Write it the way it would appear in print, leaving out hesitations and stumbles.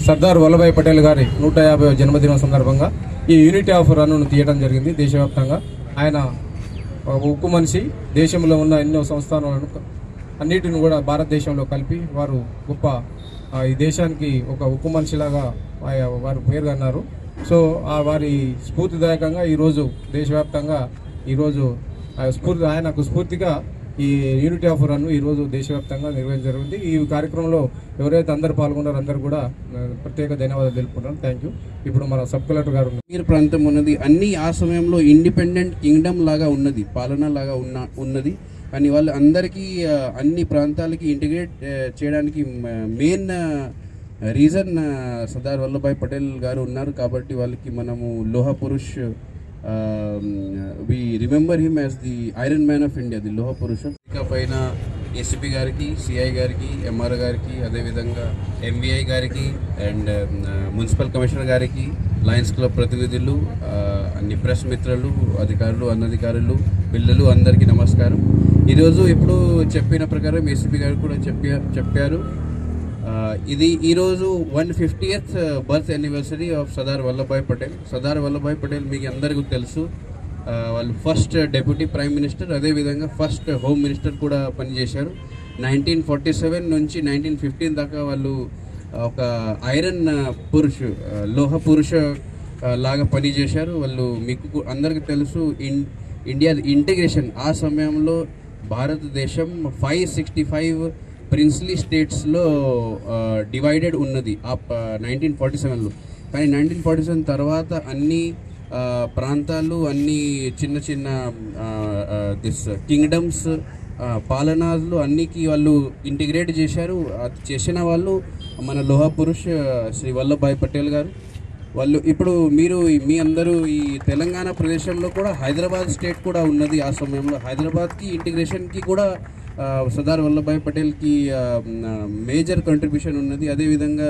సర్దార్ వల్లభాయ్ పటేల్ గారి 150వ జన్మదినం సందర్భంగా ఈ యూనిటీ ఆఫ్ రన్ను తీయడం జరిగింది దేశవ్యాప్తంగా. ఆయన ఉక్కు మనిషి, దేశంలో ఉన్న ఎన్నో సంస్థానాలను అన్నిటిని కూడా భారతదేశంలో కలిపి వారు గొప్ప ఈ దేశానికి ఒక ఉక్కు మనిషిలాగా వారు పేరుగన్నారు. సో వారి స్ఫూర్తిదాయకంగా ఈరోజు దేశవ్యాప్తంగా ఈరోజు ఆయనకు స్ఫూర్తిగా ఈ యూనిటీ ఆఫ్ రన్ ఈరోజు దేశవ్యాప్తంగా నిర్వహించడం జరిగింది. ఈ కార్యక్రమంలో ఎవరైతే అందరు పాల్గొన్నారో అందరూ కూడా ప్రత్యేక ధన్యవాదాలు తెలుపుకుంటాను. Thank you. ఇప్పుడు మన సబ్ కలెక్టర్ గారు కశ్మీర్ ప్రాంతం ఉన్నది, అన్ని ఆ సమయంలో ఇండిపెండెంట్ కింగ్డమ్ లాగా ఉన్నది, పాలన లాగా ఉన్నది. కానీ వాళ్ళు అందరికీ అన్ని ప్రాంతాలకి ఇంటిగ్రేట్ చేయడానికి మెయిన్ రీజన్ సర్దార్ వల్లభాయ్ పటేల్ గారు ఉన్నారు. కాబట్టి వాళ్ళకి మనము Loh Purush, we remember him as the iron man of India, the Loh Purush. ఇక పైన ఏసీపీ గారికి, సిఐ గారికి, ఎంఆర్ గారికి, అదేవిధంగా ఎంబీఐ గారికి అండ్ మున్సిపల్ కమిషనర్ గారికి, లయన్స్ క్లబ్ ప్రతినిధులు, అన్ని ప్రెస్ మిత్రులు, అధికారులు, అనధికారులు, పిల్లలు అందరికీ నమస్కారం. ఈరోజు ఇప్పుడు చెప్పిన ప్రకారం ఏసీపీ గారు కూడా చెప్పారు, ఇది ఈరోజు 150th birth anniversary of Sardar Vallabhbhai Patel. Sardar Vallabhbhai Patel మీకు అందరికీ తెలుసు, వాళ్ళు ఫస్ట్ డెప్యూటీ ప్రైమ్ మినిస్టర్, అదేవిధంగా ఫస్ట్ హోమ్ మినిస్టర్ కూడా పనిచేశారు. 1947 నుంచి 1915 దాకా వాళ్ళు ఒక ఐరన్ పురుష్, లోహ పురుష లాగా పనిచేశారు. వాళ్ళు మీకు అందరికీ తెలుసు, ఇండియా ఇంటిగ్రేషన్ ఆ సమయంలో భారతదేశం 565 ప్రిన్స్లీ స్టేట్స్లో డివైడెడ్ ఉన్నది 1947లో. కానీ 1947 తర్వాత అన్ని ప్రాంతాలు, అన్ని చిన్న చిన్న కింగ్డమ్స్, పాలనాలు అన్నికి వాళ్ళు ఇంటిగ్రేట్ చేశారు. చేసిన వాళ్ళు మన లోహ పురుష్ శ్రీ వల్లభాయ్ పటేల్ గారు. వాళ్ళు ఇప్పుడు మీ అందరూ ఈ తెలంగాణ ప్రదేశంలో కూడా హైదరాబాద్ స్టేట్ కూడా ఉన్నది. ఆ సమయంలో హైదరాబాద్కి ఇంటిగ్రేషన్కి కూడా సర్దార్ వల్లభాయ్ పటేల్కి మేజర్ కంట్రిబ్యూషన్ ఉన్నది. అదేవిధంగా